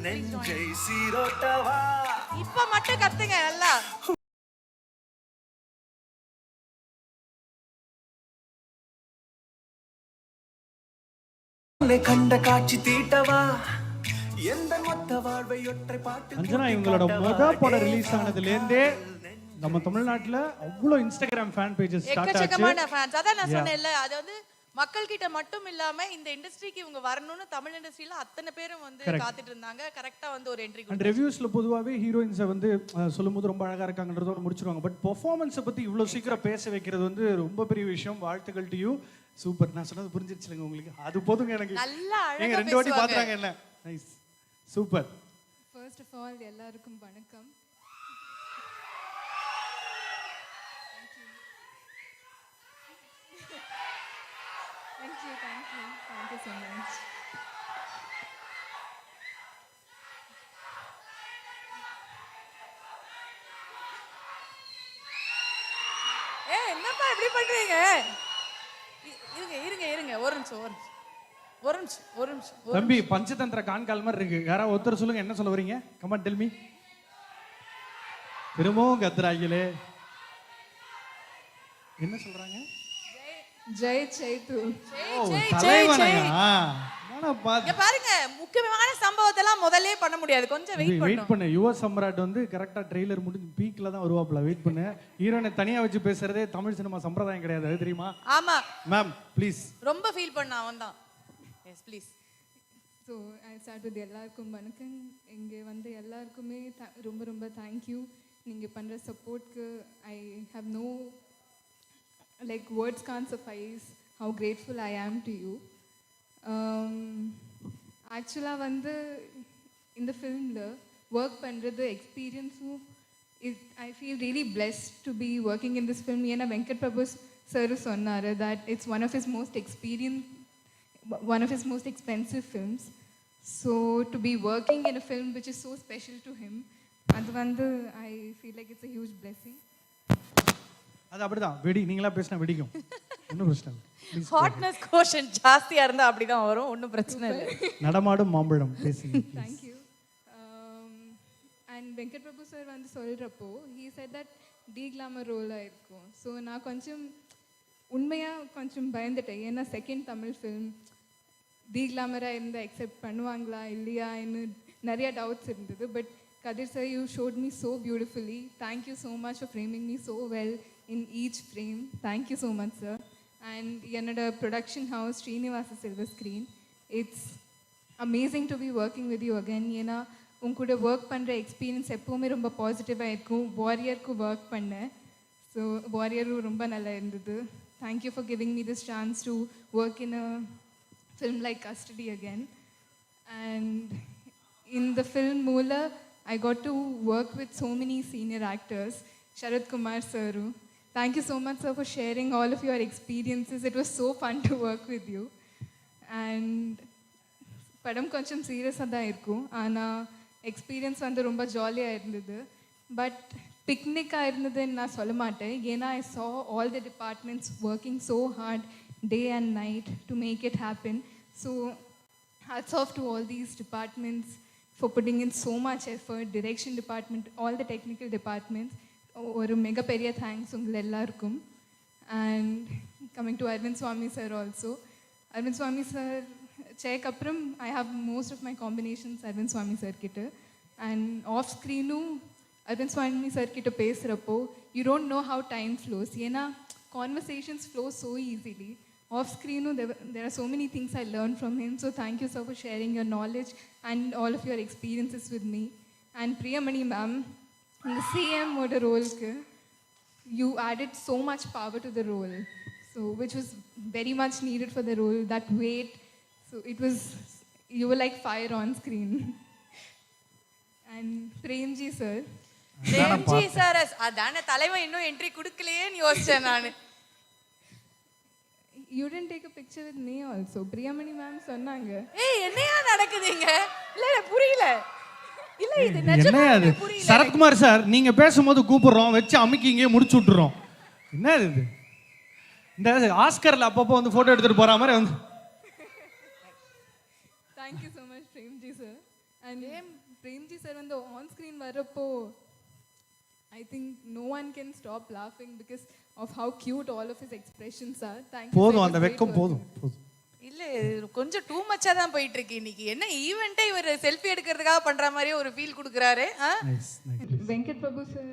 நெஞ்சை சீரோட்டவா. இப்ப மட்டும் கத்துங்க நல்லா. கண்ட காட்சி தீட்டவா எந்த மொத்த வாழ்வை ஒற்றை பாட்டு. அஞ்சனா இவங்களோட படம் ரிலீஸ் ஆனதுல இருந்தே நம்ம தமிழ்நாட்டுல அவ்வளவு இன்ஸ்டாகிராம் ஃபேன் பேஜஸ் ஸ்டார்ட் ஆச்சு. எக்கச்சக்கமான ஃபேன்ஸ். அதான் நான் சொன்னேன்ல, அது வந்து மக்கள் கிட்ட மட்டும் இல்லாம இந்த இண்டஸ்ட்ரிக்கு இவங்க வரணும்னு தமிழ் இண்டஸ்ட்ரியில அத்தனை பேரும் வந்து காத்துட்டு இருந்தாங்க. கரெக்டா வந்து ஒரு என்ட்ரி அண்ட் ரிவ்யூஸ்ல பொதுவாவே ஹீரோயின்ஸை வந்து சொல்லும்போது ரொம்ப அழகா இருக்காங்கன்றதோட முடிச்சிருவாங்க. பட் பெர்ஃபார்மன்ஸை பத்தி இவ்வளவு சீக்கிரம் பேச வைக்கிறது வந்து ரொம்ப பெரிய விஷயம். வாழ்த்துக்கள் டு யூ. சூப்பர். நான் சொன்னது புரிஞ்சிருச்சுங்க உங்களுக்கு? அது போதுங்க எனக்கு. நல்லா நீங்க அழகா ரெண்டு வாட்டி பேசுவாங்க. பாத்துறாங்க என்ன. Nice. Super. First of all எல்லாருக்கும் வணக்கம். Thank you so much. என்னப்பா இப்படி பண்றீங்க? இருங்க ஒரு நிமிஷம். தம்பி பஞ்சதந்திர கான்கால் மாதிரி இருக்கு. யாராவது ஒருத்தர் சொல்லுங்க, என்ன சொல்ல வரீங்க? Come on tell me. திரும்பவும் கத்துறாங்களே, என்ன சொல்றாங்க? ஜெய் சேது. இங்க பாருங்க, முக்கியமான சம்பவத்தை எல்லாம் முதல்ல பண்ண முடியாது. கொஞ்சம் வெயிட் பண்ணு. யுவ சம்ராட் வந்து கரெக்டா ட்ரெய்லர் முடிஞ்சு பீக்ல தான் வருவாப்ல. வெயிட் பண்ணு. ஹீரோனை தனியா வச்சு பேசுறதே தமிழ் சினிமா சம்பிரதாயம் கிடையாது, அது தெரியுமா? ஆமா மேம் ப்ளீஸ். ரொம்ப ஃபீல் பண்ண அவன் தான். Yes please. So I start with எல்லாருக்கும் வணக்கம். இங்கே வந்து எல்லாருக்குமே ரொம்ப ரொம்ப தேங்க்யூ. நீங்கள் பண்ணுற சப்போர்ட்க்கு I have no like words can't suffice how grateful I am to you. ஆக்சுவலாக வந்து இந்த ஃபிலிமில் ஒர்க் பண்ணுறது எக்ஸ்பீரியன்ஸும் I feel really blessed to be working in this film. ஏன்னா வெங்கட் பிரபு சார் சொன்னார் that it's one of his most expensive films. So to be working in a film which is so special to him, I feel like it's a huge blessing. அது அப்படிதான். வெடி நீங்களா பேசினா வெடிக்கும். ஒன்றும் பிரச்சனை இல்லை. ஹாட்னஸ் கோஷன் ஜாஸ்தியா இருந்தா அப்படிதான் வரும். ஒன்றும் பிரச்சனை இல்லை. நடமாடும் மாம்பழம் பேசுங்க. Thank you. And Venkat Prabhu sir வந்து சொல்கிறப்போ he said that de-glamour ரோலாக இருக்கும். ஸோ நான் கொஞ்சம் உண்மையாக கொஞ்சம் பயந்துட்டேன். ஏன்னா செகண்ட் தமிழ் ஃபிலிம் de-glamour-ஆக இருந்தால் அக்செப்ட் பண்ணுவாங்களா இல்லையான்னு நிறைய டவுட்ஸ் இருந்தது. But Kathir sir, you shot me so beautifully. Thank you so much for framing me so well in each frame. Thank you so much sir. And என்னோட production house Srinivasa silver screen, it's amazing to be working with you again. ஏன்னா உங்க கூட work பண்ணுற experience எப்போவுமே ரொம்ப பாசிட்டிவாக இருக்கும். வாரியருக்கு work பண்ணேன். ஸோ வாரியரும் ரொம்ப நல்லா இருந்தது. Thank you for giving me this chance to work in a film like Custody again. And in the film Moola, I got to work with so many senior actors. Sharat Kumar sir, thank you so much sir for sharing all of your experiences. It was so fun to work with you. And padam koncham serious ah da irukum, ana experience vandu romba jolly ah irundhudu. But picnic ah irundhudu na solla maten. Yena I saw all the departments working so hard day and night to make it happen. So hats off to all these departments for putting in so much effort. Direction department, all the technical departments, oru mega periya thanks ungal ellarkum. And coming to Arvind Swamy sir also. Arvind Swamy sir check apram I have most of my combinations Arvind Swamy sir kitta. And off screen Arvind Swamy sir kitta pesrappo you don't know how time flows. Yena conversations flow so easily. Off screen there are so many things I learned from him. So thank you sir for sharing your knowledge and all of your experiences with me. And Priyamani ma'am, in the CM oda role you added so much power to the role, so which was very much needed for the role, that weight. So it was, you were like fire on screen. And Premji sir, அதான தலைவன் இன்னும் entry கொடுக்கலையேன்னு யோசிச்சேன் நான். you didn't take a picture with me also. Priyamani ma'am சொன்னாங்க. ஏய் என்னையா நடக்குதுங்க? இல்ல புரியல. இல்ல இது என்னையா நிஜமாவே இது? புரியல. சரத்குமார் சார் நீங்க பேசும்போது கூப்பிடுறோம், வச்சு அமுக்கி இங்கே முடிச்சு விட்டுறோம். என்ன இது? இந்த ஆஸ்கர்ல அப்பப்போ வந்து போட்டோ எடுத்துட்டு போற மாதிரி வந்து. Thank you so much Premji sir. And Premji sir when the on screen வரப்போ I think no one can stop laughing because of how cute all of his expressions are. Thank you. போதும் அந்த வெக்கம் போதும். இல்ல கொஞ்சம் two மச்சா தான் போயிட்டு இருக்கு இன்னைக்கு. என்ன ஈவென்ட்டே இவர் செல்ஃபி எடுக்கிறதுக்காக பண்ற மாதிரியே ஒரு ஃபீல் கொடுக்குறாரு. Venkat Prabhu sir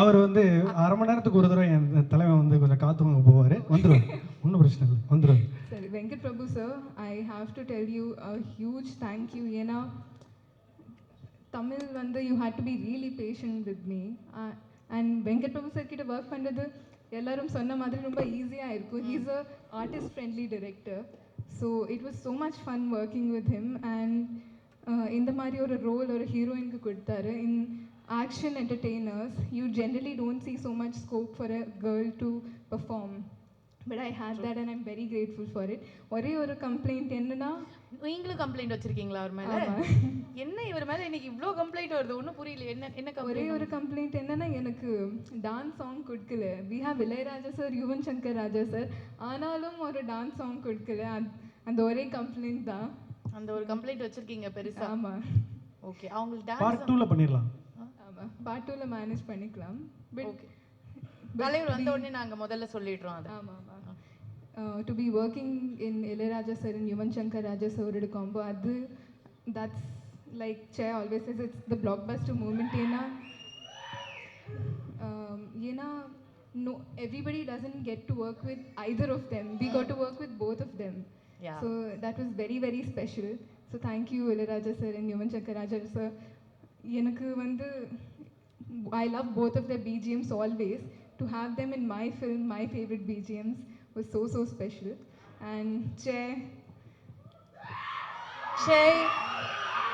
அவர் வந்து அரை மணி நேரத்துக்கு ஒரு தடவை என் தலைவன் வந்து கொஞ்சம் காத்துவாங்க போவார். வந்துடும், ஒன்றும் பிரச்சனை இல்லை, வந்துடும். சரி, Venkat Prabhu sir, I have to tell you a huge thank you. ஏன்னா தமிழ் வந்து you had to be really patient with me. And Venkat Prabhu sir கிட்ட ஒர்க் பண்ணுறது எல்லாரும் சொன்ன மாதிரி ரொம்ப ஈஸியாக இருக்கும். He is a artist friendly director. So it was so much fun working with him. And இந்த மாதிரி ஒரு ரோல் ஒரு ஹீரோயினுக்கு கொடுத்தாரு. In action entertainers, you generally don't see so much scope for a girl to perform. But I had that and I'm very grateful for it. ஒரே ஒரு complaint என்னன்னா, நீங்களும் கம்ப்ளைண்ட் வச்சிருக்கீங்களா அவர் மேல? என்ன இவர் மேல இன்னைக்கு இவ்ளோ கம்ப்ளைண்ட் வருது? ஒன்றும் புரியல. என்ன ஒரே ஒரு கம்ப்ளைண்ட் என்னன்னா, எனக்கு டான்ஸ் சாங் கொடுக்கல. We have Ilaiyaraaja sir, Yuvan Shankar Raja sir, ஆனாலும் ஒரு டான்ஸ் சாங் கொடுக்கல. அந்த ஒரே கம்ப்ளைண்ட் தான். அந்த ஒரு கம்ப்ளைண்ட் வச்சிருக்கீங்க பெருசா? ஆமா. ஓகே, அவங்களுக்கு டான்ஸ் பார்ட் 2ல பண்ணிரலாம். ஆமா, பார்ட் 2ல மேனேஜ் பண்ணிக்கலாம். பட் ஓகே, தலைவர் வந்த உடனே நாங்க முதல்ல சொல்லிடுறோம் அது. ஆமா ஆமா. To be working in Ilayaraja sir and Yuvan Shankar Raja sir oda combo, adu that's like Che always says, it's the blockbuster moment. Yena no, everybody doesn't get to work with either of them. We got to work with both of them. Yeah. So that was very very special. So thank you Ilayaraja sir and Yuvan Shankar Raja sir. Enakku vandu I love both of their BGMs always. To have them in my film, my favorite BGMs was so special. And Che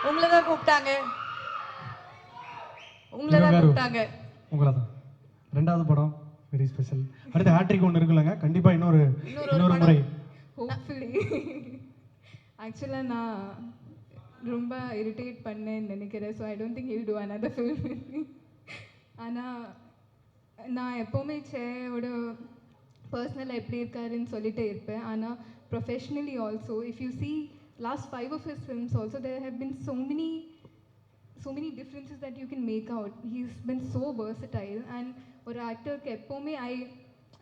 உங்களை தான் கூப்பிட்டாங்க. உங்களை தான். ரெண்டாவது படம் very special. அடுத்து hat-trick ஒன்று இருக்குல்லங்க, கண்டிப்பா இன்னொரு முறை hopefully. Actually நான் ரொம்ப இரிட்டேட் பண்ணேன்னு நினைக்கிறேன். So I don't think he'll do another film with me. ஆனால் நான் எப்போவுமே சேயோட பர்சனலாக எப்படி இருக்காருன்னு சொல்லிட்டே இருப்பேன். ஆனால் professionally also if you see last 5 of his films also, there have been so many differences that you can make out. He's been so versatile. And ஒரு ஆக்டருக்கு எப்போவுமே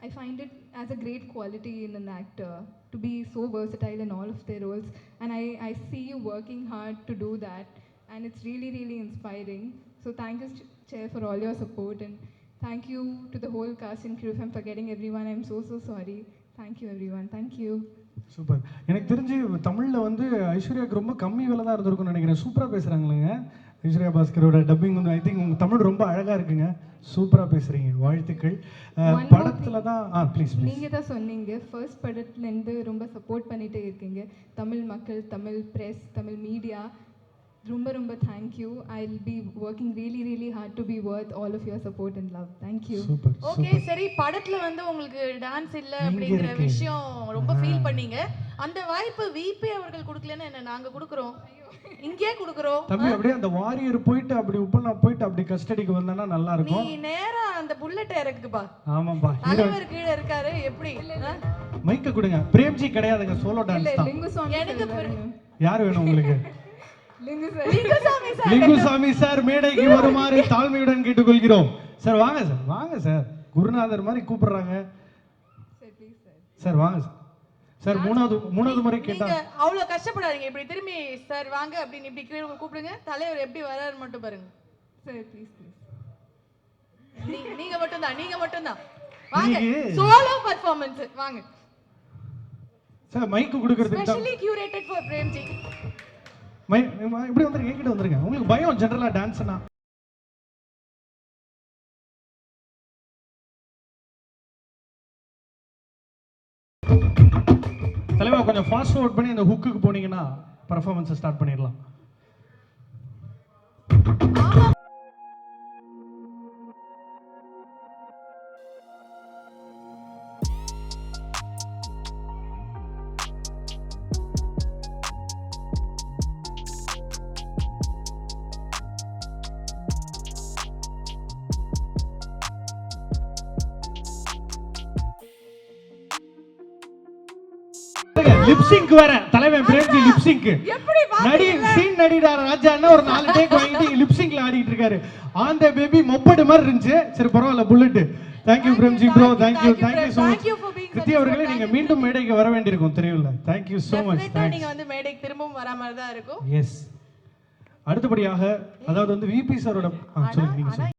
I find it as a great quality in an actor to be so versatile in all of their roles. And I see you working hard to do that. And it's really really inspiring. So thank you Chair for all your support. And thank you to the whole cast and crew. If I'm forgetting everyone, I'm so sorry. Thank you everyone. Thank you. Super. எனக்கு தெரிஞ்சு தமிழ்ல வந்து ஐஸ்வர்யாவுக்கு ரொம்ப கம்மி விலை தான் இருந்திருக்கும்னு நினைக்கிறேன். சூப்பரா பேசுறாங்களேங்க ஐஸ்வர்யா பாஸ்கரோட டப்பிங் வந்து. ஐ திங்க் உங்க தமிழ் ரொம்ப அழகா இருக்குங்க, சூப்பரா பேசுறீங்க, வாழ்த்துக்கள். படத்துல தான் ப்ளீஸ் நீங்க தான் சொன்னீங்க ஃபர்ஸ்ட் படத்துல இருந்து ரொம்ப சப்போர்ட் பண்ணிட்டே இருக்கீங்க. தமிழ் மக்கள், தமிழ் பிரஸ், தமிழ் மீடியா, ரொம்ப ரொம்ப thank you. I'll be working really hard to be worth all of your support and love. Thank you. Super. Okay, சரி, படத்துல வந்து உங்களுக்கு டான்ஸ் இல்ல அப்படிங்கிற விஷயம் ரொம்ப ஃபீல் பண்ணீங்க. அந்த வாய்ப்பு விபி அவர்கள் கொடுக்கலன்னா என்ன நாங்க கொடுக்குறோம், இங்கே கொடுக்குறோம். தம்பி அப்படியே அந்த வாரியர் போயிட்டு அப்படி உப்பனா போயிட்டு அப்படி கஸ்டடிக்கு வந்தானா நல்லா இருக்கும். நீ நேரா அந்த புல்லட் இறக்குப்பா. ஆமாப்பா, தலைவர் கீழ இருக்காரு, எப்படி மைக்க கொடுங்க. பிரேம்ஜி கிடையாதுங்க, சோலோ டான்ஸ் தான். எனக்கு யார் வேணும் உங்களுக்கு? லிங்குசாமி சார் மேடைக்கு வருமாறு தாழ்மையுடன் கேட்டுக்கொள்கிறோம். சார் வாங்க சார், வாங்க சார், குருநாதர் மாதிரி கூப்பிடுறாங்க சார். வாங்க சார். சார் மூணாவது முறை கேட்டா அவ்வளவு கஷ்டப்படாதீங்க. இப்படி திரும்பி சார் வாங்க அப்படின்னு இப்படி கூப்பிடுங்க. தலைவர் எப்படி வராரு மட்டும் பாருங்க சார். ப்ளீஸ் நீங்க மட்டும் தான் வாங்க. சோலோ பெர்ஃபார்மன்ஸ் வாங்க சார். மைக் கொடுக்கிறதுக்கு ஸ்பெஷலி கியூரேட்டட் ஃபார் பிரேம்ஜி. இப்படி வந்துருங்க, என்கிட்ட வந்துருங்க. உங்களுக்கு பயம் ஜெனரலா டான்ஸ்னா? தலைவா கொஞ்சம் ஃபாஸ்ட் ஃபார்வர்ட் பண்ணி அந்த ஹுக்குக்கு போனீங்கன்னா பெர்ஃபார்மன்ஸ் ஸ்டார்ட் பண்ணிடலாம். லிப்சிங்க் வேற தலைவன் பிரேம்ஜி லிப்சிங்க் எப்படி நடி சீன் நடிடார் ராஜான்னா ஒரு 4 டேக் வாங்கிட்டு லிப்சிங்க்ல ஆடிட்டு இருக்காரு. ஆன் த பேபி மொப்படு மாதிரி இருந்துச்சு. சரி பரவாயில்ல bullet. Thank you Premji bro. Thank you so much. Kriti அவர்களே நீங்க மீண்டும் மேடைக்கு வர வேண்டியிருக்கும் தெரியும்ல. Thank you so much. நீங்க வந்து மேடைக்கு திரும்பவும் வர மாதிரி தான் இருக்கும். எஸ். அடுத்தபடியாக அதாவது வந்து விபி சாரோட சொல்லுங்க நீங்க சொல்லுங்க.